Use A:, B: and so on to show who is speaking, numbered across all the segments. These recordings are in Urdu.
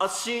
A: 80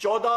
A: 14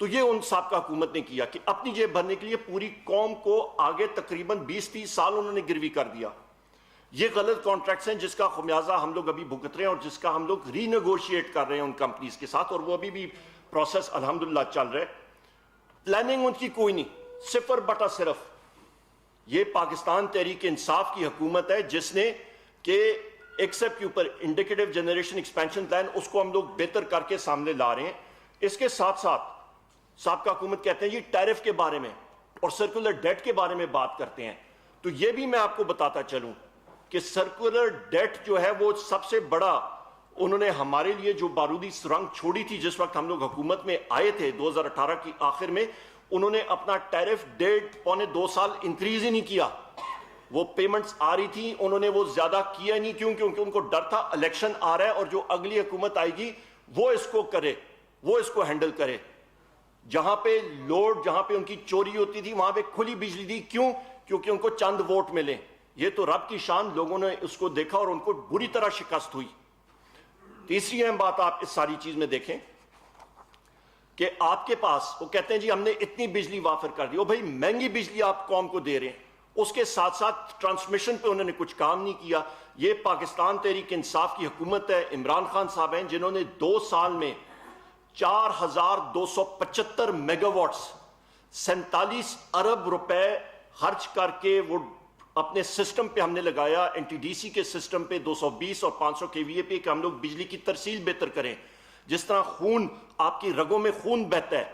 A: تو یہ ان سابقہ حکومت نے کیا کہ اپنی جیب بھرنے کے لیے پوری قوم کو آگے تقریباً 20-30 سال انہوں نے گروی کر دیا. یہ غلط کانٹریکٹس ہیں جس کا خمیازہ ہم لوگ ابھی بھگت رہے ہیں اور جس کا ہم لوگ ری نیگوشیٹ کر رہے ہیں ان کمپنیز کے ساتھ, اور وہ ابھی بھی پروسیس الحمدللہ چل رہا ہے. پلاننگ ان کی کوئی نہیں, 0/0. یہ پاکستان تحریک انصاف کی حکومت ہے جس نے کہ ایکسیپٹ کے اوپر انڈیکیٹو جنریشن ایکسپینشن پلان اس کو ہم لوگ بہتر کر کے سامنے لا رہے ہیں. اس کے ساتھ ساتھ سابقہ حکومت کہتے ہیں جی ٹیرف کے بارے میں اور سرکولر ڈیٹ کے بارے میں بات کرتے ہیں. تو یہ بھی میں آپ کو بتاتا چلوں کہ سرکولر ڈیٹ جو ہے وہ سب سے بڑا انہوں نے ہمارے لیے جو بارودی سرنگ چھوڑی تھی جس وقت ہم لوگ حکومت میں آئے تھے 2018 کی آخر میں, انہوں نے اپنا ٹیرف 1.5-2 سال انکریز ہی نہیں کیا. وہ پیمنٹس آ رہی تھی, انہوں نے وہ زیادہ کیا نہیں. کیونکہ ان کو ڈر تھا الیکشن آ رہا ہے اور جو اگلی حکومت آئے گی وہ اس کو کرے, وہ اس کو ہینڈل کرے. جہاں پہ لوڈ, جہاں پہ ان کی چوری ہوتی تھی وہاں پہ کھلی بجلی دی. کیوں؟ کیونکہ ان کو چند ووٹ ملے. یہ تو رب کی شان, لوگوں نے اس کو دیکھا اور ان کو بری طرح شکست ہوئی. تیسری اہم بات آپ اس ساری چیز میں دیکھیں کہ آپ کے پاس وہ کہتے ہیں جی ہم نے اتنی بجلی وافر کر دی. او بھائی مہنگی بجلی آپ قوم کو دے رہے ہیں, اس کے ساتھ ساتھ ٹرانسمیشن پہ انہوں نے کچھ کام نہیں کیا. یہ پاکستان تحریک انصاف کی حکومت ہے, عمران خان صاحب ہیں جنہوں نے 2 سال میں 4275 میگا واٹس 47 ارب روپے خرچ کر کے وہ اپنے سسٹم پہ ہم نے لگایا, این ٹی ڈی سی کے سسٹم پہ 220 اور 500 KVA پہ, کہ ہم لوگ بجلی کی ترسیل بہتر کریں. جس طرح خون, آپ کی رگوں میں خون بہتا ہے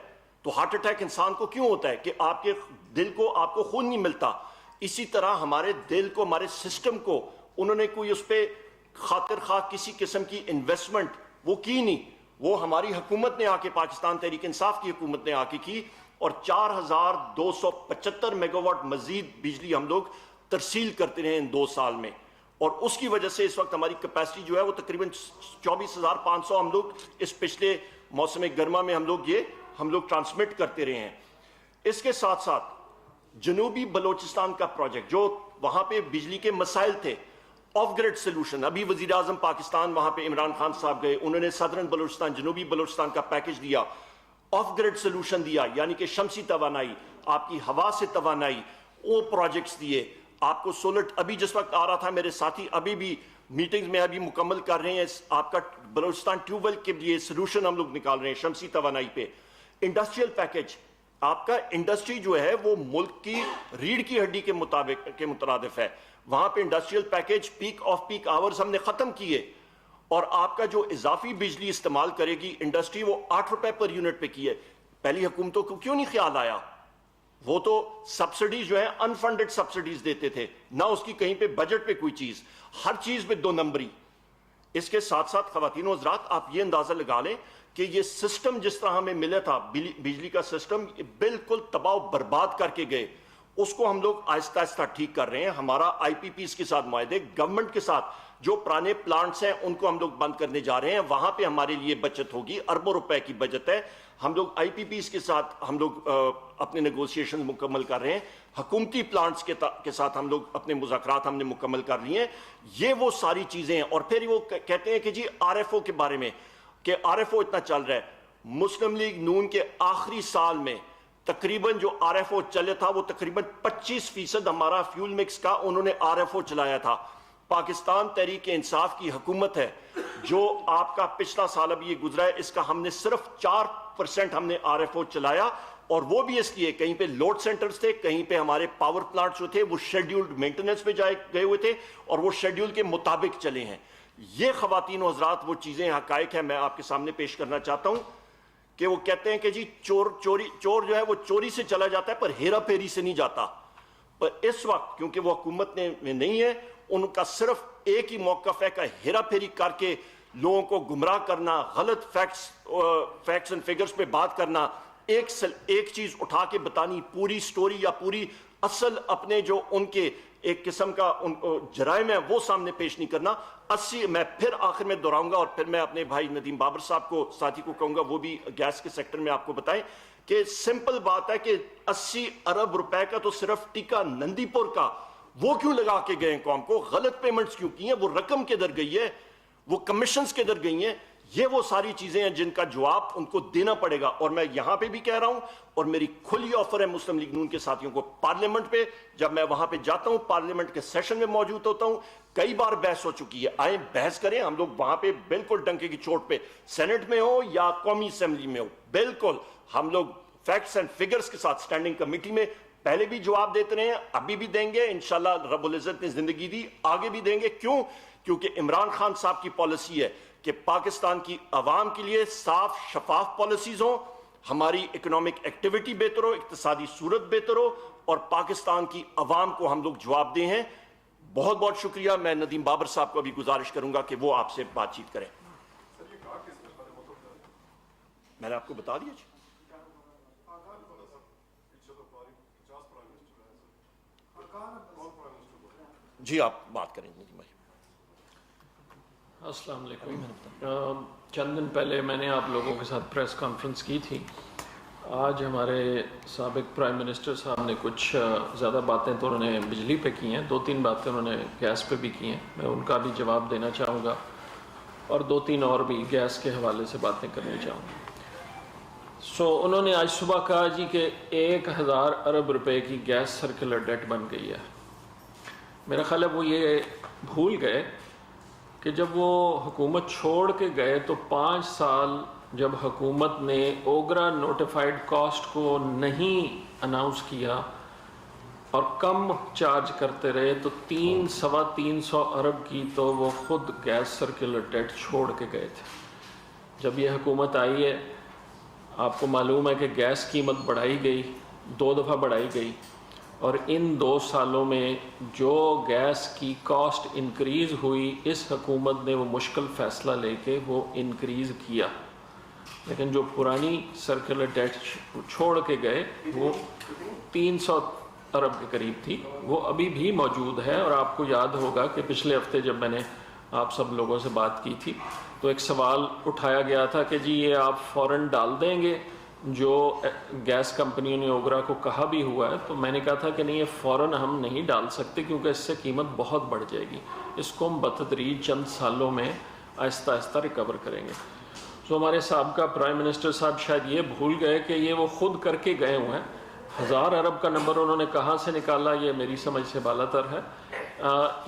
A: تو ہارٹ اٹیک انسان کو کیوں ہوتا ہے کہ آپ کے دل کو آپ کو خون نہیں ملتا, اسی طرح ہمارے دل کو, ہمارے سسٹم کو انہوں نے کوئی اس پہ خاطر خواہ کسی قسم کی انویسٹمنٹ وہ کی نہیں. وہ ہماری حکومت نے آ کے, پاکستان تحریک انصاف کی حکومت نے آ کے کی, اور 4275 میگا واٹ مزید بجلی ہم لوگ ترسیل کرتے رہے ان 2 سال میں. اور اس کی وجہ سے اس وقت ہماری کیپیسٹی جو ہے وہ تقریباً 24,500 ہم لوگ اس پچھلے موسم گرما میں ہم لوگ ٹرانسمٹ کرتے رہے ہیں. اس کے ساتھ ساتھ جنوبی بلوچستان کا پروجیکٹ, جو وہاں پہ بجلی کے مسائل تھے, آف گریڈ سلوشن. ابھی وزیر اعظم پاکستان وہاں پہ عمران خان صاحب گئے, انہوں نے صدرن بلوچستان, جنوبی بلوچستان کا پیکج دیا, آف گریڈ سلوشن دیا, یعنی کہ شمسی توانائی, آپ کی ہوا سے توانائی, وہ پروجیکٹس دیے. آپ کو سولر, ابھی جس وقت آ رہا تھا میرے ساتھی ابھی بھی میٹنگز میں ابھی مکمل کر رہے ہیں, آپ کا بلوچستان ٹیوب ویل کے لیے سلوشن ہم لوگ نکال رہے ہیں شمسی توانائی پہ. انڈسٹریل پیکج, آپ کا انڈسٹری جو ہے وہ ملک کی ریڑھ کی ہڈی کے مترادف ہے. وہاں پہ industrial package peak off peak hours ہم نے ختم کیے, اور آپ کا جو اضافی بجلی استعمال کرے گی انڈسٹری وہ 8 روپے پر یونٹ پہ کی ہے. پہلی حکومتوں کو کیوں نہیں خیال آیا؟ وہ تو سبسڈیز جو ہیں انفنڈڈ سبسڈیز دیتے تھے, نہ اس کی کہیں پہ بجٹ پہ کوئی چیز, ہر چیز پہ 2 نمبری. اس کے ساتھ ساتھ خواتین و حضرات آپ یہ اندازہ لگا لیں کہ یہ سسٹم جس طرح ہمیں ملا تھا بجلی کا سسٹم, بالکل تباہ و برباد کر کے گئے. اس کو ہم لوگ آہستہ آہستہ ٹھیک کر رہے ہیں. ہمارا آئی پی پیز کے ساتھ معاہدے, گورنمنٹ کے ساتھ جو پرانے پلانٹس ہیں ان کو ہم لوگ بند کرنے جا رہے ہیں. وہاں پہ ہمارے لیے بچت ہوگی, اربوں روپے کی بچت ہے. ہم لوگ آئی پی پیز کے ساتھ ہم لوگ اپنے نیگوسیشن مکمل کر رہے ہیں. حکومتی پلانٹس کے ساتھ ہم لوگ اپنے مذاکرات ہم نے مکمل کر لیے ہیں. یہ وہ ساری چیزیں ہیں. اور پھر وہ کہتے ہیں کہ جی آر ایف او کے بارے میں, کہ آر ایف او اتنا چل رہا ہے. مسلم لیگ نون کے آخری سال میں تقریباً جو آر ایف او چلے تھا وہ تقریباً 25% ہمارا فیول مکس کا انہوں نے آر ایف او چلایا تھا. پاکستان تحریک انصاف کی حکومت ہے جو آپ کا پچھلا سال ابھی یہ گزرا ہے, اس کا ہم نے صرف 4% ہم نے آر ایف او چلایا, اور وہ بھی اس لیے کہیں پہ لوڈ سینٹرز تھے, کہیں پہ ہمارے پاور پلانٹس جو تھے وہ شیڈیولڈ مینٹیننس پہ گئے ہوئے تھے اور وہ شیڈیول کے مطابق چلے ہیں. یہ خواتین و حضرات وہ چیزیں حقائق ہیں میں آپ کے سامنے پیش کرنا چاہتا ہوں کہ وہ کہتے ہیں کہ جی چور جو ہے وہ چوری سے چلا جاتا ہے پر ہیرا پھیری سے نہیں جاتا. پر اس وقت کیونکہ وہ حکومت میں نہیں ہے, ان کا صرف ایک ہی موقف ہے کہ ہیرا پھیری کر کے لوگوں کو گمراہ کرنا, غلط فیکٹس اینڈ فگرز پہ بات کرنا, ایک چیز اٹھا کے بتانی, پوری سٹوری یا پوری اصل اپنے جو ان کے ایک قسم کا جرائم ہے وہ سامنے پیش نہیں کرنا. میں پھر آخر میں دہراؤں گا, اور پھر میں اپنے بھائی ندیم بابر صاحب کو ساتھی کو کہوں گا وہ بھی گیس کے سیکٹر میں آپ کو بتائیں کہ سمپل بات ہے کہ 80 ارب روپے کا تو صرف ٹیکا نندی پور کا وہ کیوں لگا کے گئے قوم کو, غلط پیمنٹس کیوں کی ہیں, وہ رقم کدھر گئی ہے, وہ کمیشنز کدھر گئی ہیں. یہ وہ ساری چیزیں ہیں جن کا جواب ان کو دینا پڑے گا. اور میں یہاں پہ بھی کہہ رہا ہوں, اور میری کھلی آفر ہے مسلم لیگ نون کے ساتھیوں کو, پارلیمنٹ پہ جب میں وہاں پہ جاتا ہوں, پارلیمنٹ کے سیشن میں موجود ہوتا ہوں, کئی بار بحث ہو چکی ہے, آئیں بحث کریں. ہم لوگ وہاں پہ بالکل ڈنکے کی چوٹ پہ, سینٹ میں ہو یا قومی اسمبلی میں ہو, بالکل ہم لوگ فیکٹس اینڈ فگرز کے ساتھ اسٹینڈنگ کمیٹی میں پہلے بھی جواب دیتے رہے ہیں, ابھی بھی دیں گے انشاءاللہ. رب العزت نے زندگی دی, آگے بھی دیں گے. کیوں؟ کیونکہ عمران خان صاحب کی پالیسی ہے کہ پاکستان کی عوام کے لیے صاف شفاف پالیسیز ہوں, ہماری اکنامک ایکٹیویٹی بہتر ہو, اقتصادی صورت بہتر ہو, اور پاکستان کی عوام کو ہم لوگ جواب دیں ہیں. بہت بہت شکریہ. میں ندیم بابر صاحب کو ابھی گزارش کروں گا کہ وہ آپ سے بات چیت کریں. میں نے آپ کو بتا دیا جی, آپ بات کریں ندیم بھائی.
B: السلام علیکم. چند دن پہلے میں نے آپ لوگوں کے ساتھ پریس کانفرنس کی تھی. آج ہمارے سابق پرائم منسٹر صاحب نے کچھ زیادہ باتیں تو انہوں نے بجلی پہ کی ہیں, 2-3 باتیں انہوں نے گیس پہ بھی کی ہیں. میں ان کا بھی جواب دینا چاہوں گا, اور 2-3 اور بھی گیس کے حوالے سے باتیں کرنی چاہوں گا. انہوں نے آج صبح کہا جی کہ 1000 ارب روپے کی گیس سرکولر ڈیٹ بن گئی ہے. میرا خیال ہے وہ یہ بھول گئے کہ جب وہ حکومت چھوڑ کے گئے تو 5 سال جب حکومت نے اوگرا نوٹیفائڈ کاسٹ کو نہیں اناؤنس کیا اور کم چارج کرتے رہے, تو 300 ارب کی تو وہ خود گیس سرکولر ڈیٹ چھوڑ کے گئے تھے. جب یہ حکومت آئی ہے, آپ کو معلوم ہے کہ گیس قیمت بڑھائی گئی, 2 دفعہ بڑھائی گئی, اور ان 2 سالوں میں جو گیس کی کاسٹ انکریز ہوئی, اس حکومت نے وہ مشکل فیصلہ لے کے وہ انکریز کیا. لیکن جو پرانی سرکولر ڈیٹ چھوڑ کے گئے وہ 300 ارب کے قریب تھی, وہ ابھی بھی موجود ہے. اور آپ کو یاد ہوگا کہ پچھلے ہفتے جب میں نے آپ سب لوگوں سے بات کی تھی تو ایک سوال اٹھایا گیا تھا کہ جی یہ آپ فوراً ڈال دیں گے جو گیس کمپنیوں نے اوگرا کو کہا بھی ہوا ہے. تو میں نے کہا تھا کہ نہیں, یہ فوراً ہم نہیں ڈال سکتے کیونکہ اس سے قیمت بہت بڑھ جائے گی. اس کو ہم بتدریج چند سالوں میں آہستہ آہستہ ریکور کریں گے. ہمارے سابقہ پرائم منسٹر صاحب شاید یہ بھول گئے کہ یہ وہ خود کر کے گئے ہوئے ہیں. 1000 ارب کا نمبر انہوں نے کہاں سے نکالا, یہ میری سمجھ سے بالا تر ہے.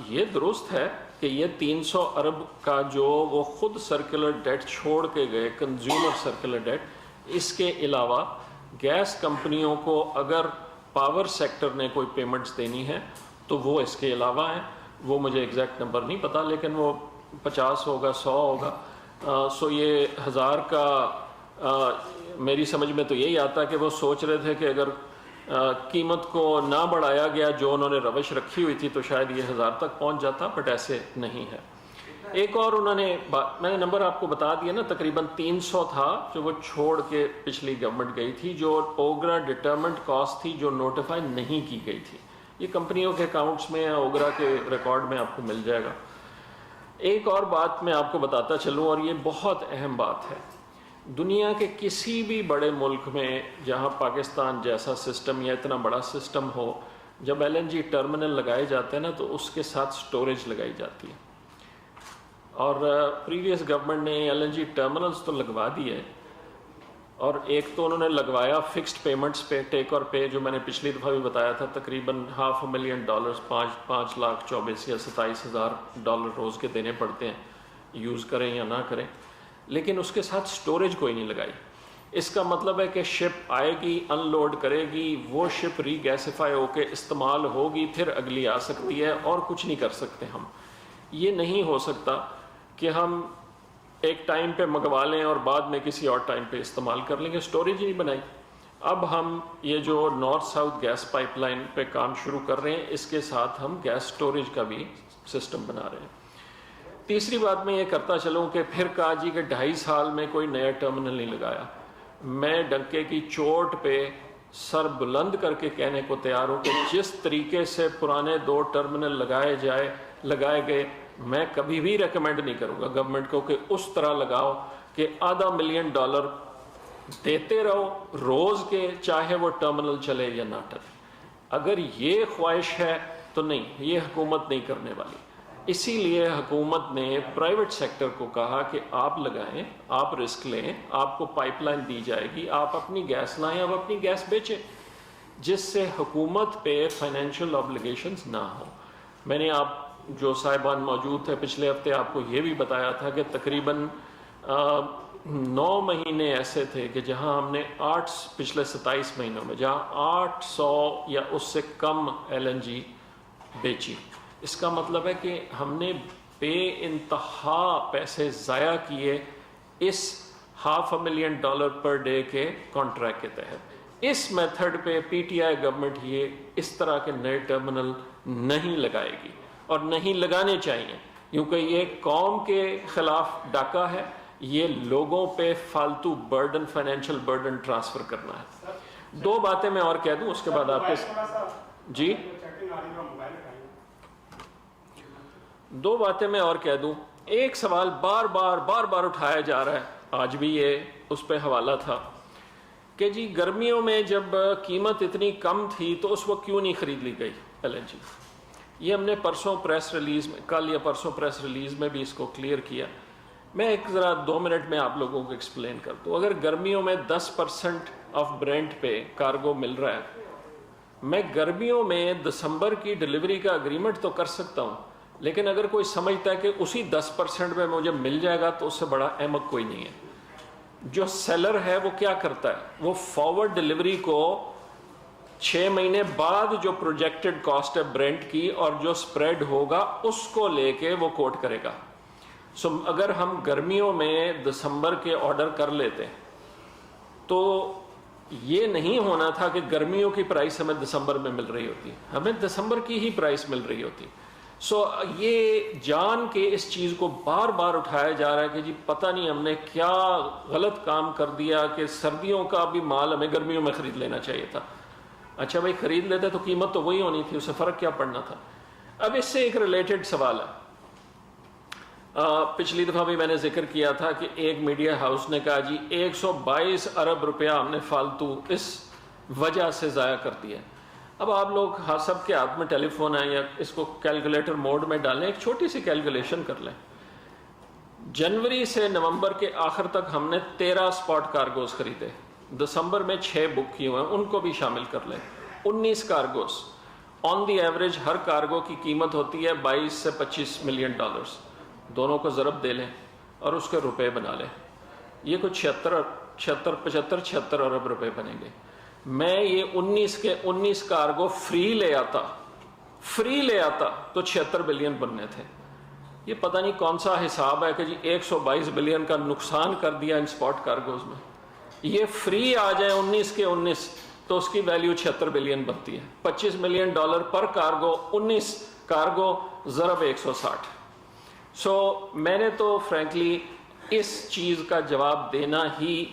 B: یہ درست ہے کہ یہ 300 ارب کا جو وہ خود سرکولر ڈیٹ چھوڑ کے گئے, کنزیومر سرکولر ڈیٹ, اس کے علاوہ گیس کمپنیوں کو اگر پاور سیکٹر نے کوئی پیمنٹس دینی ہے تو وہ اس کے علاوہ ہیں. وہ مجھے ایگزیکٹ نمبر نہیں پتا, لیکن وہ 50 ہوگا, 100 ہوگا. یہ 1000 کا میری سمجھ میں تو یہی آتا ہے کہ وہ سوچ رہے تھے کہ اگر قیمت کو نہ بڑھایا گیا جو انہوں نے روش رکھی ہوئی تھی تو شاید یہ 1000 تک پہنچ جاتا, بٹ ایسے نہیں ہے. ایک اور انہوں نے میں نے نمبر آپ کو بتا دیا نا, تقریباً 300 تھا جو وہ چھوڑ کے پچھلی گورنمنٹ گئی تھی, جو اوگرا ڈٹرمنٹ کاسٹ تھی جو نوٹیفائی نہیں کی گئی تھی. یہ کمپنیوں کے اکاؤنٹس میں, اوگرا کے ریکارڈ میں آپ کو مل جائے گا. ایک اور بات میں آپ کو بتاتا چلوں, اور یہ بہت اہم بات ہے. دنیا کے کسی بھی بڑے ملک میں جہاں پاکستان جیسا سسٹم یا اتنا بڑا سسٹم ہو, جب LNG ٹرمینل لگائے جاتے ہیں نا تو اس کے ساتھ سٹوریج لگائی جاتی ہے. اور پریویس گورنمنٹ نے LNG ٹرمینلز تو لگوا دیے, اور ایک تو انہوں نے لگوایا فکسڈ پیمنٹس پہ, ٹیک اور پے, جو میں نے پچھلی دفعہ بھی بتایا تھا, تقریباً $500,000 5,24,000 یا $27,000 روز کے دینے پڑتے ہیں, یوز کریں یا نہ کریں. لیکن اس کے ساتھ سٹوریج کوئی نہیں لگائی. اس کا مطلب ہے کہ شپ آئے گی, ان لوڈ کرے گی, وہ شپ ری گیسیفائی ہو کے استعمال ہوگی, پھر اگلی آ سکتی ہے, اور کچھ نہیں کر سکتے ہم. یہ نہیں ہو سکتا کہ ہم ایک ٹائم پہ منگوا لیں اور بعد میں کسی اور ٹائم پہ استعمال کر لیں گے. سٹوریج ہی نہیں بنائی. اب ہم یہ جو north south gas pipeline پہ کام شروع کر رہے ہیں, اس کے ساتھ ہم گیس سٹوریج کا بھی سسٹم بنا رہے ہیں. تیسری بات میں یہ کرتا چلوں کہ پھر کہا جی کہ 2.5 سال میں کوئی نیا ٹرمینل نہیں لگایا. میں ڈنکے کی چوٹ پہ سر بلند کر کے کہنے کو تیار ہوں کہ جس طریقے سے پرانے 2 ٹرمینل لگائے گئے, میں کبھی بھی ریکمینڈ نہیں کروں گا گورنمنٹ کو کہ اس طرح لگاؤ کہ $500,000 دیتے رہو روز کے, چاہے وہ ٹرمینل چلے یا نہ چلے. اگر یہ خواہش ہے تو نہیں, یہ حکومت نہیں کرنے والی. اسی لیے حکومت نے پرائیویٹ سیکٹر کو کہا کہ آپ لگائیں، آپ رسک لیں، آپ کو پائپ لائن دی جائے گی، آپ اپنی گیس لائیں، آپ اپنی گیس بیچیں، جس سے حکومت پہ فائنینشیل آبلیگیشنز نہ ہوں۔ میں نے آپ جو صاحبان موجود تھے پچھلے ہفتے آپ کو یہ بھی بتایا تھا کہ تقریباً 9 مہینے ایسے تھے کہ جہاں ہم نے پچھلے 27 مہینوں میں جہاں 800 یا اس سے کم LNG بیچی۔ اس کا مطلب ہے کہ ہم نے بے انتہا پیسے ضائع کیے اس $500,000 پر ڈے کے کانٹریکٹ کے تحت۔ اس میتھڈ پہ PTI گورنمنٹ یہ اس طرح کے نئے ٹرمنل نہیں لگائے گی اور نہیں لگانے چاہیے، کیونکہ یہ قوم کے خلاف ڈاکہ ہے، یہ لوگوں پہ فالتو برڈن، فائنینشیل برڈن ٹرانسفر کرنا ہے۔ 2 باتیں میں اور کہہ دوں، اس کے بعد آپ کے جی 2 باتیں میں اور کہہ دوں۔ ایک سوال بار بار اٹھایا جا رہا ہے، آج بھی یہ اس پہ حوالہ تھا کہ جی گرمیوں میں جب قیمت اتنی کم تھی تو اس وقت کیوں نہیں خرید لی گئی LNG۔ یہ ہم نے پرسوں پریس ریلیز میں، کل یا پرسوں پریس ریلیز میں بھی اس کو کلیئر کیا۔ میں ایک ذرا 2 منٹ میں آپ لوگوں کو ایکسپلین کر دوں۔ اگر گرمیوں میں 10% آف برینٹ پہ کارگو مل رہا ہے، میں گرمیوں میں دسمبر کی ڈیلیوری کا اگریمنٹ تو کر سکتا ہوں، لیکن اگر کوئی سمجھتا ہے کہ اسی 10% میں مجھے مل جائے گا تو اس سے بڑا احمق کوئی نہیں ہے۔ جو سیلر ہے وہ کیا کرتا ہے، وہ فارورڈ ڈیلیوری کو 6 مہینے بعد جو پروجیکٹڈ کاسٹ ہے برینٹ کی اور جو سپریڈ ہوگا اس کو لے کے وہ کوٹ کرے گا۔ سو اگر ہم گرمیوں میں دسمبر کے آرڈر کر لیتے تو یہ نہیں ہونا تھا کہ گرمیوں کی پرائس ہمیں دسمبر میں مل رہی ہوتی، ہمیں دسمبر کی ہی پرائس مل رہی ہوتی۔ سو یہ جان کے اس چیز کو بار بار اٹھایا جا رہا ہے کہ جی پتہ نہیں ہم نے کیا غلط کام کر دیا کہ سردیوں کا بھی مال ہمیں گرمیوں میں خرید لینا چاہیے تھا۔ اچھا بھائی خرید لیتے تو قیمت تو وہی ہونی تھی، اسے فرق کیا پڑنا تھا۔ اب اس سے ایک ریلیٹڈ سوال ہے، پچھلی دفعہ بھی میں نے ذکر کیا تھا کہ ایک میڈیا ہاؤس نے کہا جی 122 ارب روپیہ ہم نے فالتو اس وجہ سے ضائع کر دیا۔ اب آپ لوگ سب کے ہاتھ میں ٹیلی فون ہے یا اس کو کیلکولیٹر موڈ میں ڈالیں، ایک چھوٹی سی کیلکولیشن کر لیں۔ جنوری سے نومبر کے آخر تک ہم نے 13 سپاٹ کارگوز خریدے، دسمبر میں 6 بک کیے ہوئے ہیں، ان کو بھی شامل کر لیں، 19 cargoes. On the average Hare cargo کی قیمت ہوتی ہے 22 سے 25 ملین ڈالرز، دونوں کو ضرب دے لیں اور اس کے روپے بنا لیں، یہ کچھ 76 ارب روپے بنیں گے۔ میں یہ 19 کارگو فری لے آتا تو 76 بلین بننے تھے۔ یہ پتہ نہیں کون سا حساب ہے کہ جی 122 بلین کا نقصان کر دیا ان سپاٹ کارگوز میں۔ یہ فری آ جائے 19 کے 19 تو اس کی ویلیو 76 بلین بنتی ہے، $25 ملین پر کارگو، 19 کارگو ضرب 160۔ سو میں نے تو فرینکلی اس چیز کا جواب دینا ہی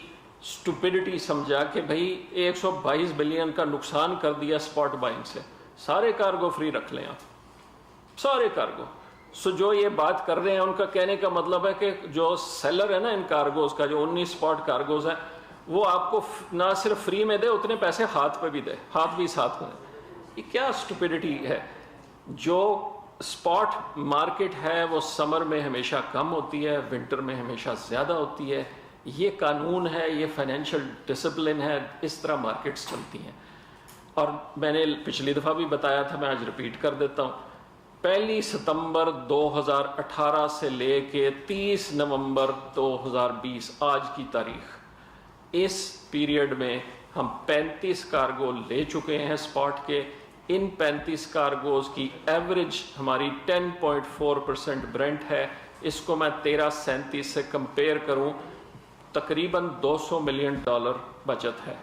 B: اسٹوپڈیٹی سمجھا کہ بھائی 122 بلین کا نقصان کر دیا سپاٹ بائنگ سے، سارے کارگو فری رکھ لیں آپ، سارے کارگو۔ سو جو یہ بات کر رہے ہیں ان کا کہنے کا مطلب ہے کہ جو سیلر ہے نا ان کارگوز کا، جو 19 سپاٹ کارگوز ہیں، وہ آپ کو نہ صرف فری میں دے، اتنے پیسے ہاتھ پہ بھی دے، ہاتھ بھی ساتھ میں دے۔ یہ کیا اسٹوپڈیٹی ہے؟ جو سپاٹ مارکیٹ ہے وہ سمر میں ہمیشہ کم ہوتی ہے، ونٹر میں ہمیشہ زیادہ ہوتی ہے۔ یہ قانون ہے، یہ فائنینشیل ڈسپلن ہے، اس طرح مارکیٹس چلتی ہیں۔ اور میں نے پچھلی دفعہ بھی بتایا تھا، میں آج ریپیٹ کر دیتا ہوں، 1 ستمبر 2018 سے لے کے 30 نومبر 2020 آج کی تاریخ، اس پیریڈ میں ہم 35 کارگو لے چکے ہیں سپاٹ کے۔ ان 35 کارگوز کی ایوریج ہماری 10.4% برینٹ ہے۔ اس کو میں 1337 سے کمپیئر کروں، تقریباً $200 ملین بچت ہے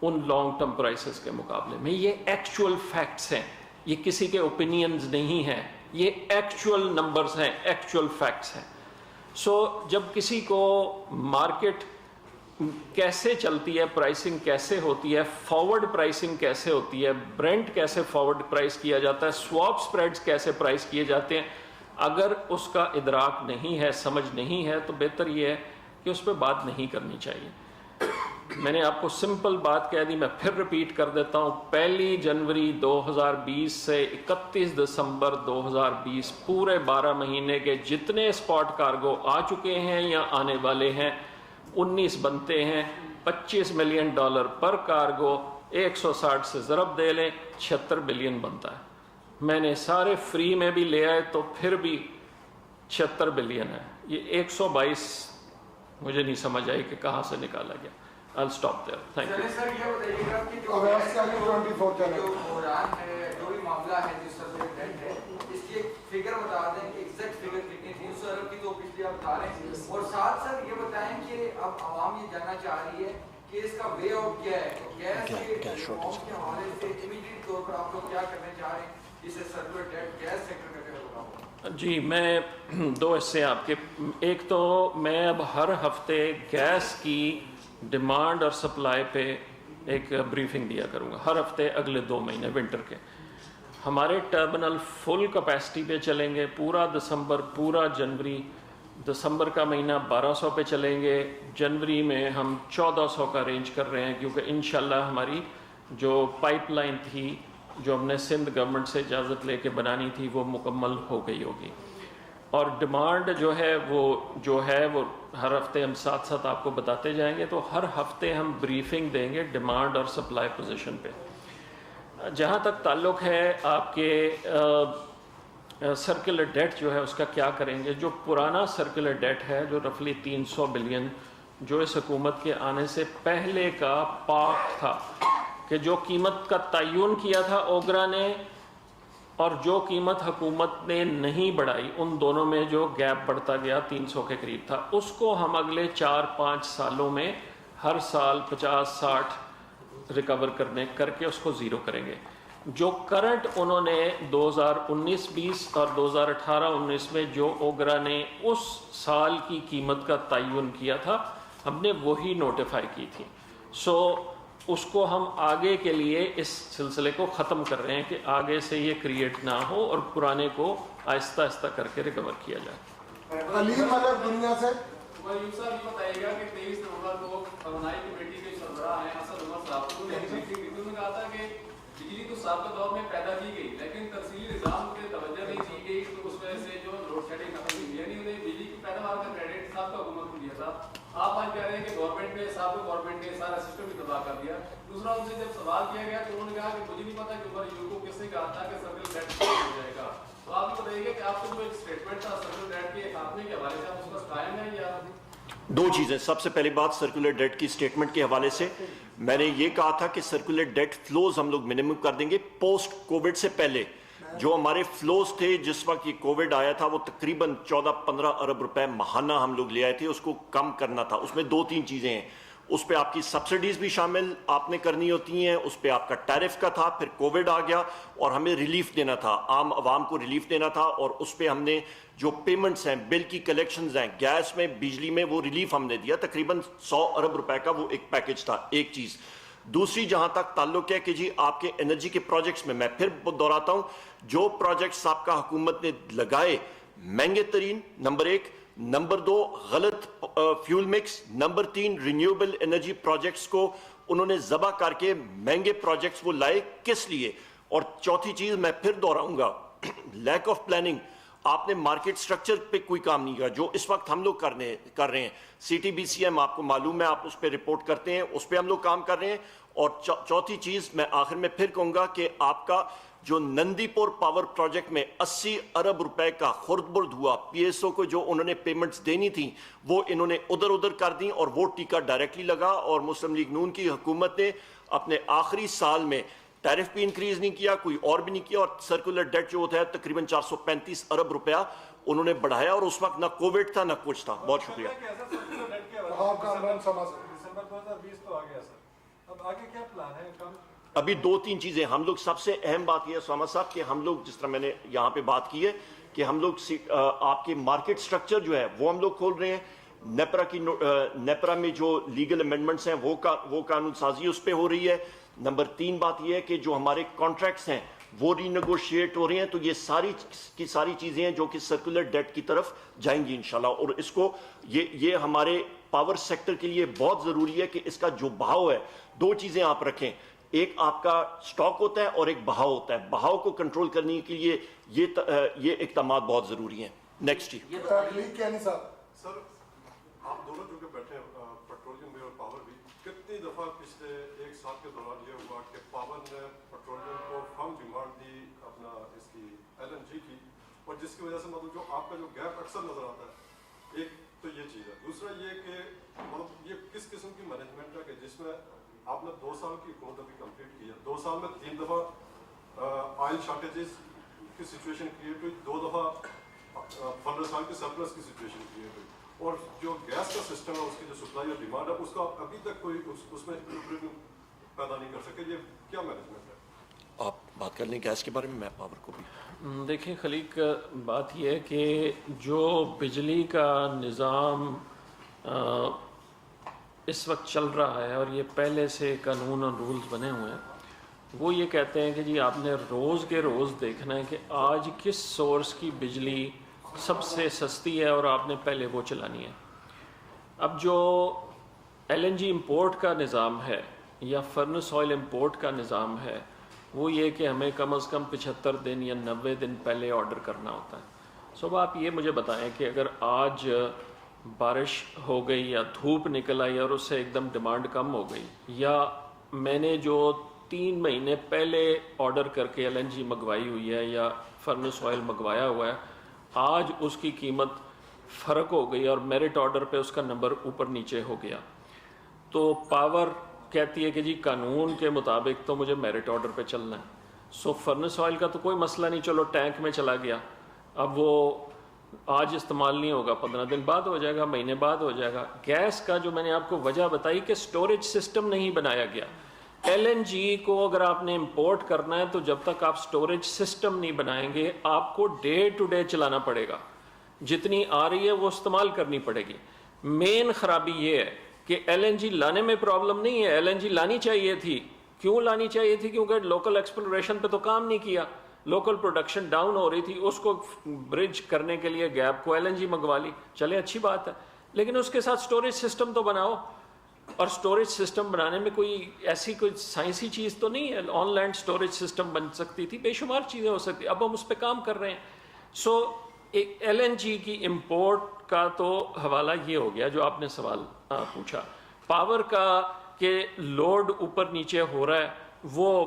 B: ان لانگ ٹرم پرائسز کے مقابلے میں۔ یہ ایکچول فیکٹس ہیں، یہ کسی کے اوپینینز نہیں ہیں، یہ ایکچول نمبرز ہیں، ایکچول فیکٹس ہیں۔ سو جب کسی کو مارکیٹ کیسے چلتی ہے، پرائسنگ کیسے ہوتی ہے، فارورڈ پرائسنگ کیسے ہوتی ہے، برینٹ کیسے فارورڈ پرائس کیا جاتا ہے، سواپ سپریڈز کیسے پرائس کیے جاتے ہیں، اگر اس کا ادراک نہیں ہے، سمجھ نہیں ہے، تو بہتر یہ ہے کہ اس پہ بات نہیں کرنی چاہیے۔ میں نے آپ کو سمپل بات کہہ دی, میں پھر ریپیٹ کر دیتا ہوں. 1 جنوری 2020 سے 31 دسمبر 2020 پورے 12 مہینے کے جتنے اسپاٹ کارگو آ چکے ہیں یا آنے والے ہیں 19 بنتے ہیں. $25 ملین پر کارگو, 160 سے ضرب دے لیں, 76 بلین بنتا ہے. میں نے سارے فری میں بھی لے آئے تو پھر بھی 76 بلین ہے. یہ 122 مجھے نہیں سمجھ آئی کہ کہاں سے نکالا گیا. I'll stop there. Thank you.
C: سر یہ بتائیے گا کہ جو ہو رہا ہے, جو بھی معاملہ ہے جس طرح سے ڈیٹ ہے, اس کی ایک فگر بتا دیں کہ ایگزیکٹ فگر کتنی 300 ارب کی تو پچھلی آپ بتا رہے ہیں, اور ساتھ ساتھ یہ بتائیں کہ اب عوام یہ جاننا چاہ رہی ہے کہ اس کا وے آؤٹ کیا ہے. گیس کے ریفارم کے حوالے سے امیڈیٹ طور پر آپ لوگ کیا کرنے چاہ رہے ہیں جس سے سرکولر ڈیٹ گیس سیکٹر میں ہوگا؟
B: جی میں 2 حصے آپ کے. ایک تو میں اب ہر ہفتے گیس کی ڈیمانڈ اور سپلائی پہ ایک بریفنگ دیا کروں گا ہر ہفتے اگلے 2 مہینے ونٹر کے. ہمارے ٹرمینل فل کیپیسٹی پہ چلیں گے پورا دسمبر, پورا جنوری. دسمبر کا مہینہ 1200 پہ چلیں گے, جنوری میں ہم 1400 کا ارینج کر رہے ہیں, کیونکہ انشاءاللہ ہماری جو پائپ لائن تھی جو ہم نے سندھ گورنمنٹ سے اجازت لے کے بنانی تھی وہ مکمل ہو گئی ہوگی. اور ڈیمانڈ جو ہے وہ ہر ہفتے ہم ساتھ ساتھ آپ کو بتاتے جائیں گے. تو ہر ہفتے ہم بریفنگ دیں گے ڈیمانڈ اور سپلائی پوزیشن پہ. جہاں تک تعلق ہے آپ کے سرکولر ڈیٹ جو ہے اس کا کیا کریں گے. جو پرانا سرکولر ڈیٹ ہے جو رفلی 300 بلین جو اس حکومت کے آنے سے پہلے کا پاک تھا, کہ جو قیمت کا تعین کیا تھا اوگرا نے اور جو قیمت حکومت نے نہیں بڑھائی, ان دونوں میں جو گیپ بڑھتا گیا 300 کے قریب تھا, اس کو ہم اگلے 4-5 سالوں میں ہر سال 50-60 ریکور کر کے اس کو زیرو کریں گے. جو کرنٹ انہوں نے 2019-20 اور 2018-19 میں جو اوگرا نے اس سال کی قیمت کا تعین کیا تھا ہم نے وہی نوٹیفائی کی تھی. سو اس کو ہم آگے کے لیے اس سلسلے کو ختم کر رہے ہیں کہ آگے سے یہ کریٹ نہ ہو اور پرانے کو آہستہ آہستہ کر کے ریکور کیا جائے.
D: علیم علیہ دنیا سے
E: یوسف صاحب یہ بتائیے گا کہ 23 نومبر کو توانائی کمیٹی کے سربراہ ہیں اسد عمر صاحب نے نے کہا تھا کہ بجلی تو سابقہ دور میں پیدا کی گئی لیکن ترسیلی نظام پہ توجہ نہیں دی گئی, تو اس وجہ سے جو لوڈ شیڈنگ ختم ہوئی, یعنی انہیں بجلی کی پیداوار کا کریڈٹ سابقہ حکومت کو دیا تھا. آپ آج کہہ رہے ہیں کہ گورنمنٹ نے سابقہ گورنمنٹ نے سارا سسٹم ہی تباہ کر دیا. دوسرا ان سے جب سوال کیا گیا تو انہوں نے کہا کہ مجھے نہیں پتا کہ عمر یو کو کس نے کہا تھا کہ سرکل ڈیٹ ہو جائے گا. تو آپ یہ بتائیے کہ آپ کو جو ایک اسٹیٹمنٹ تھا سرکل ڈیٹ کے خاتمے کے حوالے سے آپ اس کا قائم ہے یا؟
A: 2 چیزیں. سب سے پہلی بات سرکولر ڈیٹ کی اسٹیٹمنٹ کے حوالے سے میں نے یہ کہا تھا کہ سرکولر ڈیٹ فلوز ہم لوگ منیمم کر دیں گے. پوسٹ کووڈ سے پہلے جو ہمارے فلوز تھے جس وقت یہ کووڈ آیا تھا وہ تقریباً 14-15 ارب روپے ماہانہ ہم لوگ لے آئے تھے, اس کو کم کرنا تھا. اس میں 2-3 چیزیں ہیں. اس پہ آپ کی سبسڈیز بھی شامل آپ نے کرنی ہوتی ہیں, اس پہ آپ کا ٹیرف کا تھا, پھر کووڈ آ گیا اور ہمیں ریلیف دینا تھا, عام عوام کو ریلیف دینا تھا, اور اس پہ ہم نے جو پیمنٹس ہیں بل کی کلیکشنز ہیں گیس میں بجلی میں وہ ریلیف ہم نے دیا. تقریباً 100 ارب روپے کا وہ ایک پیکج تھا. ایک چیز. دوسری جہاں تک تعلق ہے کہ جی آپ کے انرجی کے پروجیکٹس میں پھر دہراتا ہوں, جو پروجیکٹس آپ کا حکومت نے لگائے مہنگے ترین, نمبر 1, نمبر 2 غلط fuel mix, number 3 renewable energy projects کو انہوں نے ذبح کر کے مہنگے پروجیکٹس وہ لائے کس لیے. اور چوتھی چیز میں پھر دہراؤں گا, لیک آف پلاننگ. آپ نے مارکیٹ سٹرکچر پہ کوئی کام نہیں کیا جو اس وقت ہم لوگ کر رہے ہیں. C T B C M آپ کو معلوم ہے, آپ اس پہ رپورٹ کرتے ہیں, اس پہ ہم لوگ کام کر رہے ہیں. اور چوتھی چیز میں آخر میں پھر کہوں گا کہ آپ کا جو نندی پور پاور پروجیکٹ میں 80 ارب روپے کا خرد برد ہوا, پی ایس او کو جو انہوں نے پیمنٹس دینی تھیں وہ انہوں نے ادھر کر دیں اور وہ ٹیکہ ڈائریکٹلی لگا. اور مسلم لیگ نون کی حکومت نے اپنے آخری سال میں ٹیرف بھی انکریز نہیں کیا, کوئی اور بھی نہیں کیا, اور سرکولر ڈیٹ جو ہوتا ہے تقریباً 435 ارب روپیہ انہوں نے بڑھایا, اور اس وقت نہ کووڈ تھا نہ کچھ تھا. بہت شکریہ. ابھی 2-3 چیزیں ہم لوگ, سب سے اہم بات یہ ہے سوما صاحب کہ ہم لوگ جس طرح میں نے یہاں پہ بات کی ہے کہ ہم لوگ آپ کے مارکیٹ سٹرکچر جو ہے وہ ہم لوگ کھول رہے ہیں. نیپرا میں جو لیگل امینڈمنٹس ہیں وہ قانون سازی اس پہ ہو رہی ہے. نمبر 3 بات یہ ہے کہ جو ہمارے کانٹریکٹس ہیں وہ ری نیگوشیٹ ہو رہے ہیں. تو یہ ساری کی ساری چیزیں ہیں جو کہ سرکولر ڈیٹ کی طرف جائیں گی انشاءاللہ. اور اس کو یہ ہمارے پاور سیکٹر کے لیے بہت ضروری ہے کہ اس کا جو بہاؤ ہے, دو چیزیں آپ رکھیں, ایک آپ کا سٹاک ہوتا ہے اور ایک بہاؤ ہوتا ہے. بہاؤ کو کنٹرول کرنے کے لیے یہ اقدامات بہت ضروری ہیں. نیکسٹ
D: سر, آپ دونوں جو کہ بیٹھے ہیں پیٹرولیم میں اور پاور بھی, کتنی دفعہ پچھلے ایک سال کے دوران یہ ہوا کہ پاور نے پیٹرولیم کو کم ڈیمانڈ دی اپنا اس کی LNG کی, اور جس کی وجہ سے مطلب جو آپ کا جو گیپ اکثر نظر آتا ہے, ایک تو یہ چیز ہے. دوسرا یہ کہ مطلب یہ کس قسم کی مینجمنٹ ہے کہ جس میں آپ نے 2 سال کی حکومت ابھی کمپلیٹ کی ہے, 2 سال میں 3 دفعہ آئل شارٹیجز کی سچویشن کریٹ ہوئی, 2 دفعہ 15 سال کی سرپلس کی سچویشن کریٹ ہوئی, اور جو گیس کا سسٹم ہے اس کی جو سپلائی اور ڈیمانڈ ہے اس کا ابھی تک کوئی اس میں پیدا نہیں کر سکے. یہ کیا مینجمنٹ ہے؟
A: آپ بات کر لیں گیس کے بارے میں پاور کو بھی.
B: دیکھیں خلیق, بات یہ ہے کہ جو بجلی کا نظام اس وقت چل رہا ہے اور یہ پہلے سے قانون اور رولز بنے ہوئے ہیں, وہ یہ کہتے ہیں کہ جی آپ نے روز کے روز دیکھنا ہے کہ آج کس سورس کی بجلی سب سے سستی ہے اور آپ نے پہلے وہ چلانی ہے. اب جو LNG امپورٹ کا نظام ہے یا فرنس آئل امپورٹ کا نظام ہے, وہ یہ کہ ہمیں کم از کم 75 دن یا 90 دن پہلے آرڈر کرنا ہوتا ہے. اب آپ یہ مجھے بتائیں کہ اگر آج بارش ہو گئی یا دھوپ نکل آئی اور اس سے ایک دم ڈیمانڈ کم ہو گئی, یا میں نے جو 3 مہینے پہلے آرڈر کر کے LNG منگوائی ہوئی ہے یا فرنس آئل منگوایا ہوا ہے, آج اس کی قیمت فرق ہو گئی اور میرٹ آرڈر پہ اس کا نمبر اوپر نیچے ہو گیا, تو پاور کہتی ہے کہ جی قانون کے مطابق تو مجھے میرٹ آرڈر پہ چلنا ہے. سو فرنس آئل کا تو کوئی مسئلہ نہیں, چلو ٹینک میں چلا گیا, اب وہ آج استعمال نہیں ہوگا, 15 دن بعد ہو جائے گا, مہینے بعد ہو جائے گا. گیس کا جو میں نے آپ کو وجہ بتائی کہ سٹوریج سسٹم نہیں بنایا گیا. LNG کو اگر آپ نے امپورٹ کرنا ہے تو جب تک آپ سٹوریج سسٹم نہیں بنائیں گے, آپ کو ڈے ٹو ڈے چلانا پڑے گا, جتنی آ رہی ہے وہ استعمال کرنی پڑے گی. مین خرابی یہ ہے کہ LNG لانے میں پرابلم نہیں ہے, LNG لانی چاہیے تھی. کیوں لانی چاہیے تھی؟ کیونکہ لوکل ایکسپلوریشن پہ تو کام نہیں کیا, لوکل پروڈکشن ڈاؤن ہو رہی تھی, اس کو برج کرنے کے لیے گیپ کو LNG منگوا لی, چلے اچھی بات ہے, لیکن اس کے ساتھ سٹوریج سسٹم تو بناؤ. اور سٹوریج سسٹم بنانے میں کوئی ایسی کوئی سائنسی چیز تو نہیں ہے, آن لینڈ سٹوریج سسٹم بن سکتی تھی, بے شمار چیزیں ہو سکتی, اب ہم اس پہ کام کر رہے ہیں. سو ایک LNG کی امپورٹ کا تو حوالہ یہ ہو گیا جو آپ نے سوال پوچھا. پاور کا کہ لوڈ اوپر نیچے ہو رہا ہے, وہ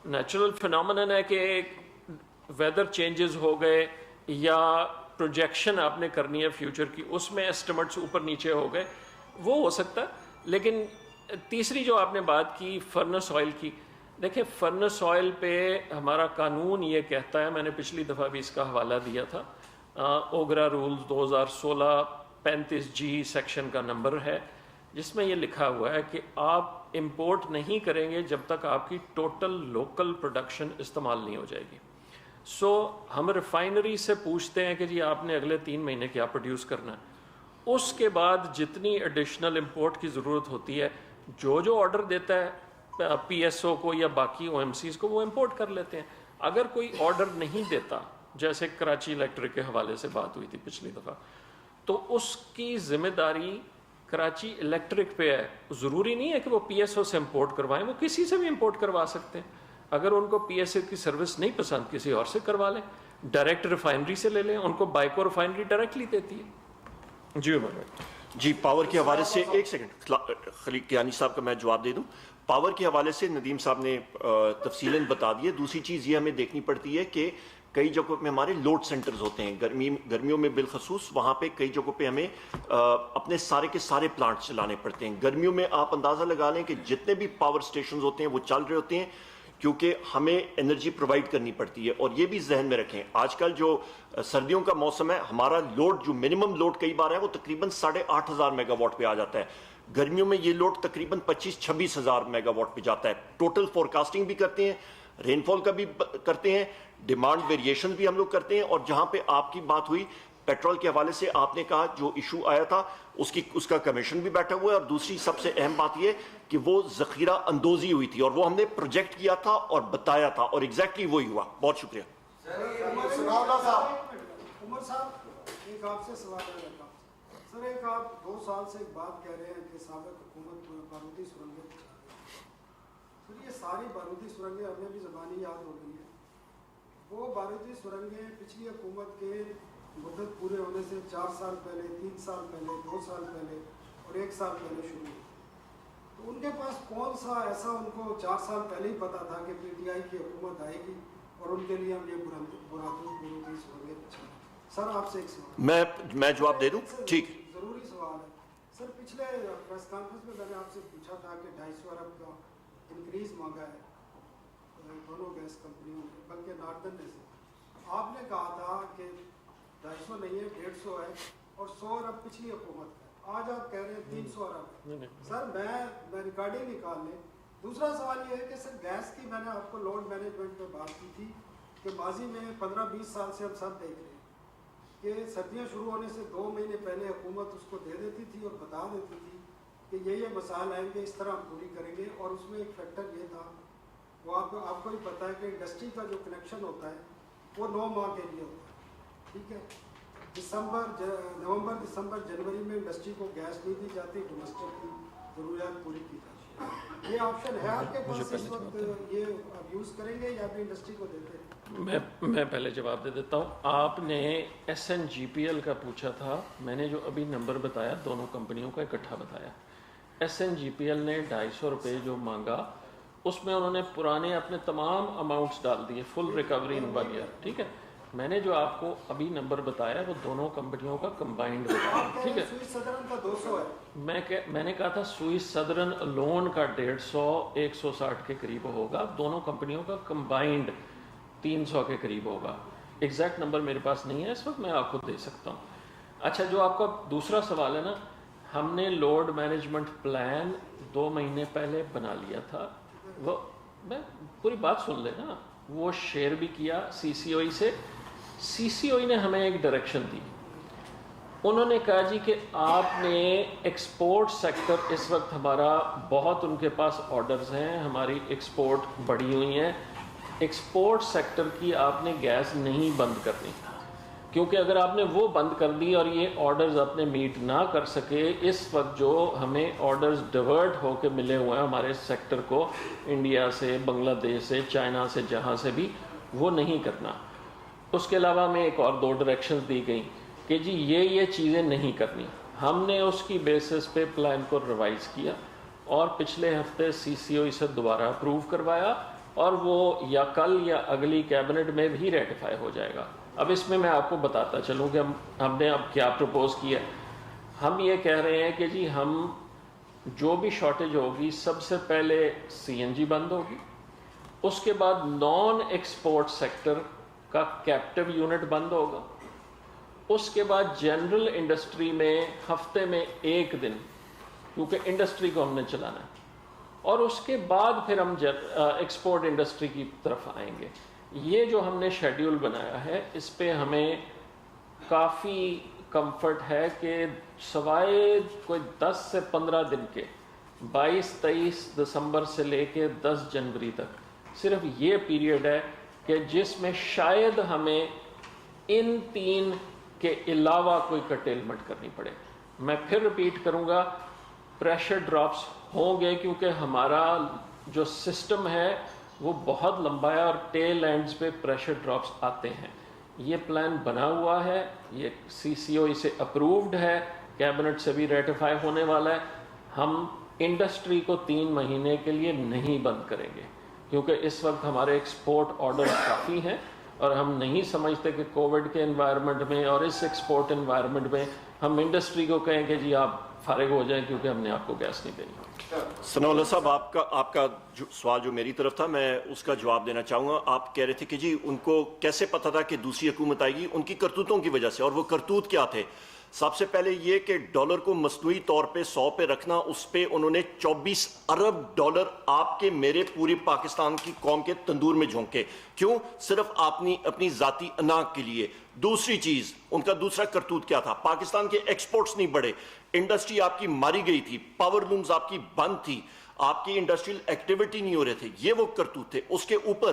B: نیچرل فینومینن ہے کہ ویدر چینجز ہو گئے یا پروجیکشن آپ نے کرنی ہے فیوچر کی, اس میں ایسٹیمیٹس اوپر نیچے ہو گئے, وہ ہو سکتا ہے. لیکن تیسری جو آپ نے بات کی فرنس آئل کی, دیکھیں فرنس آئل پہ ہمارا قانون یہ کہتا ہے, میں نے پچھلی دفعہ بھی اس کا حوالہ دیا تھا, اوگرا رولز 2016 35G سیکشن کا نمبر ہے, جس میں یہ لکھا ہوا ہے کہ آپ امپورٹ نہیں کریں گے جب تک آپ کی ٹوٹل لوکل پروڈکشن استعمال نہیں ہو جائے گی. سو ہم ریفائنری سے پوچھتے ہیں کہ جی آپ نے اگلے 3 مہینے کیا پروڈیوس کرنا ہے, اس کے بعد جتنی ایڈیشنل امپورٹ کی ضرورت ہوتی ہے, جو آرڈر دیتا ہے PSO کو یا باقی OMCs کو, وہ امپورٹ کر لیتے ہیں. اگر کوئی آرڈر نہیں دیتا, جیسے کراچی الیکٹرک کے حوالے سے بات ہوئی تھی پچھلی دفعہ, تو اس کی ذمہ داری کراچی الیکٹرک پہ ہے. ضروری نہیں ہے کہ وہ PSO سے امپورٹ کروائیں, وہ کسی سے بھی امپورٹ کروا سکتے ہیں. اگر ان کو PSO کی سروس نہیں پسند, کسی اور سے کروا لیں, ڈائریکٹ ریفائنری سے لے لیں, ان کو بائیکو ریفائنری ڈائریکٹلی دیتی ہے. جی عمر بھائی.
A: جی پاور کے حوالے سے ایک سیکنڈ خلیق کیانی صاحب کا میں جواب دے دوں. پاور کے حوالے سے ندیم صاحب نے تفصیلاً بتا دی ہے. دوسری چیز یہ ہمیں دیکھنی پڑتی ہے کہ کئی جگہوں پہ ہمارے لوڈ سینٹرز ہوتے ہیں, گرمیوں میں بالخصوص, وہاں پہ کئی جگہوں پہ ہمیں اپنے سارے کے سارے پلانٹ چلانے پڑتے ہیں. گرمیوں میں آپ اندازہ لگا لیں کہ جتنے بھی پاور سٹیشنز ہوتے ہیں وہ چل رہے ہوتے ہیں, کیونکہ ہمیں انرجی پرووائڈ کرنی پڑتی ہے. اور یہ بھی ذہن میں رکھیں, آج کل جو سردیوں کا موسم ہے, ہمارا لوڈ جو منیمم لوڈ کئی بار ہے وہ تقریباً 8,500 میگا واٹ پہ آ جاتا ہے. گرمیوں میں یہ لوڈ تقریباً 25-26 ہزار میگا واٹ پہ جاتا ہے. ٹوٹل فورکاسٹنگ بھی کرتے ہیں, رین فال کا بھی کرتے ہیں, ڈیمانڈ ویریشن بھی ہم لوگ کرتے ہیں. اور جہاں پہ آپ کی بات ہوئی پیٹرول کے حوالے سے, آپ نے کہا جو ایشو آیا تھا اس کا کمیشن بھی بیٹھا ہوا ہے. اور دوسری سب سے اہم بات یہ کہ وہ ذخیرہ اندوزی ہوئی تھی اور وہ ہم نے پروجیکٹ کیا تھا اور بتایا تھا, اور ایگزیکٹلی وہی ہوا. بہت شکریہ.
F: عمر صاحب ایک آپ سے سوال ہے. سر ایک آپ 2 سال سے ایک بات کہہ رہے ہیں کہ سابق حکومت بارودی سرنگیں بچا رہی ہے. سر یہ ساری بارودی سرنگیں ہمیں بھی زبانی یاد ہو گئی ہیں. وہ بارودی سرنگیں پچھلی حکومت کے مدت پورے ہونے سے 4 سال پہلے، 3 سال پہلے، 2 سال پہلے اور 1 سال پہلے شروع ہوئی. تو ان کے پاس کون سا ایسا ان کو 4 سال پہلے ہی پتا تھا کہ پی ٹی آئی کی حکومت آئے گی اور ان کے لیے ہم یہ بارودی سرنگیں بچائیں. سر آپ سے ایک سوال
A: میں جواب دے دوں؟ ٹھیک.
F: ضروری سوال ہے سر. پچھلے پریس کانفرنس میں نے آپ سے پوچھا تھا کہ 250 ارب کا انکریز مانگا ہے دونوں گیس کمپنیوں نے، بلکہ ناردرن نے سے. آپ نے کہا تھا کہ 250 نہیں ہے، 150 ہے اور 100 ارب پچھلی حکومت کا. آج آپ کہہ رہے ہیں 300 ارب ہے. سر میں ریکارڈنگ نکال لیں. دوسرا سوال یہ ہے کہ سر گیس کی میں نے آپ کو لوڈ مینجمنٹ پہ بات کی تھی کہ ماضی میں 15-20 سال سے ہم سب دیکھ رہے ہیں کہ سردیاں شروع ہونے سے 2 مہینے پہلے حکومت اس کو دے دیتی تھی اور بتا دیتی تھی کہ یہ مسائل آئیں گے، اس طرح ہم پوری کریں گے. اور اس میں ایک فیکٹر یہ تھا، وہ آپ کو ہی پتہ ہے کہ انڈسٹری کا جو کنیکشن ہوتا ہے وہ 9 ماہ کے لیے ہوتا ہے. ٹھیک ہے، نومبر دسمبر جنوری میں انڈسٹری کو گیس نہیں دی جاتی، ڈومیسٹک کی ضروریات پوری کی جاتی ہے. یہ آپشن ہے آپ کے پاس اس وقت، یہ آپ یوز کریں گے یا بھی انڈسٹری کو دیتے ہیں؟
B: میں پہلے جواب دے دیتا ہوں. آپ نے SNGPL کا پوچھا تھا، میں نے جو ابھی نمبر بتایا دونوں کمپنیوں کا اکٹھا بتایا. SNGPL نے 250 روپے جو مانگا اس میں انہوں نے پرانے اپنے تمام اماؤنٹس ڈال دیے، فل ریکوری ان 1 ایئر. ٹھیک ہے، میں نے جو آپ کو ابھی نمبر بتایا وہ دونوں کمپنیوں کا کمبائنڈ بتایا. ٹھیک ہے،
F: سوئس سدرن کا 200 ہے.
B: میں نے کہا تھا سوئس سدرن لون کا 150 160 کے قریب ہوگا، دونوں کمپنیوں کا کمبائنڈ 300 کے قریب ہوگا. ایگزیکٹ نمبر میرے پاس نہیں ہے اس وقت، میں آپ کو دے سکتا ہوں. اچھا، جو آپ کا دوسرا سوال ہے نا، ہم نے لوڈ مینجمنٹ پلان 2 مہینے پہلے بنا لیا تھا. وہ میں پوری بات سن لے نا، وہ شیئر بھی کیا CCOE سے. CCOE نے ہمیں ایک ڈائریکشن دی. انہوں نے کہا جی کہ آپ نے ایکسپورٹ سیکٹر، اس وقت ہمارا بہت ان کے پاس آرڈرز ہیں، ہماری ایکسپورٹ بڑھی ہوئی ہیں، ایکسپورٹ سیکٹر کی آپ نے گیس نہیں بند کرنی، کیونکہ اگر آپ نے وہ بند کر دی اور یہ آرڈرز اپنے میٹ نہ کر سکے، اس وقت جو ہمیں آرڈرز ڈیورٹ ہو کے ملے ہوئے ہیں ہمارے سیکٹر کو انڈیا سے، بنگلہ دیش سے، چائنا سے، جہاں سے بھی، وہ نہیں کرنا. اس کے علاوہ ہمیں ایک اور 2 ڈائریکشنز دی گئیں کہ جی یہ چیزیں نہیں کرنی. ہم نے اس کی بیسس پہ پلان کو ریوائز کیا اور پچھلے ہفتے CCOE سے دوبارہ اپروو کروایا اور وہ یا کل یا اگلی کیبنٹ میں بھی ریٹیفائی ہو جائے گا. اب اس میں آپ کو بتاتا چلوں کہ ہم نے اب کیا پروپوز کیا. ہم یہ کہہ رہے ہیں کہ جی ہم جو بھی شارٹیج ہوگی سب سے پہلے CNG بند ہوگی، اس کے بعد نان ایکسپورٹ سیکٹر کا کیپٹیو یونٹ بند ہوگا، اس کے بعد جنرل انڈسٹری میں ہفتے میں 1 دن، کیونکہ انڈسٹری کو ہم نے چلانا ہے، اور اس کے بعد پھر ہم ایکسپورٹ انڈسٹری کی طرف آئیں گے. یہ جو ہم نے شیڈیول بنایا ہے اس پہ ہمیں کافی کمفرٹ ہے کہ سوائے کوئی 10 سے 15 دن کے 22-23 دسمبر سے لے کے 10 جنوری تک صرف یہ پیریڈ ہے کہ جس میں شاید ہمیں ان 3 کے علاوہ کوئی کرٹیلمنٹ کرنی پڑے. میں پھر ریپیٹ کروں گا، پریشر ڈراپس ہوں گے کیونکہ ہمارا جو سسٹم ہے وہ بہت لمبا ہے اور ٹیل اینڈز پہ پریشر ڈراپس آتے ہیں. یہ پلان بنا ہوا ہے، یہ CCOE سے اپرووڈ ہے، کیبنٹ سے بھی ریٹیفائی ہونے والا ہے. ہم انڈسٹری کو 3 مہینے کے لیے نہیں بند کریں گے کیونکہ اس وقت ہمارے ایکسپورٹ آرڈر کافی ہیں اور ہم نہیں سمجھتے کہ کووڈ کے انوائرمنٹ میں اور اس ایکسپورٹ انوائرمنٹ میں ہم انڈسٹری کو کہیں کہ جی آپ فارغ ہو جائیں کیونکہ ہم نے آپ کو گیس نہیں دینی.
A: ثناء اللہ صاحب، آپ کا سوال جو میری طرف تھا میں اس کا جواب دینا چاہوں گا. آپ کہہ رہے تھے کہ جی ان کو کیسے پتہ تھا کہ دوسری حکومت آئے گی؟ ان کی کرتوتوں کی وجہ سے. اور وہ کرتوت کیا تھے؟ سب سے پہلے یہ کہ ڈالر کو مصنوعی طور پہ 100 پہ رکھنا، اس پہ انہوں نے 24 ارب ڈالر آپ کے میرے پوری پاکستان کی قوم کے تندور میں جھونکے. کیوں؟ صرف اپنی ذاتی انا کے لیے. دوسری چیز، ان کا دوسرا کرتوت کیا تھا؟ پاکستان کے ایکسپورٹس نہیں بڑھے، انڈسٹری آپ کی ماری گئی تھی، پاور لومز آپ کی بند تھی، آپ کی انڈسٹریل ایکٹیویٹی نہیں ہو رہے تھے. یہ وہ کرتوت تھے. اس کے اوپر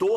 A: 2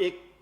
A: 1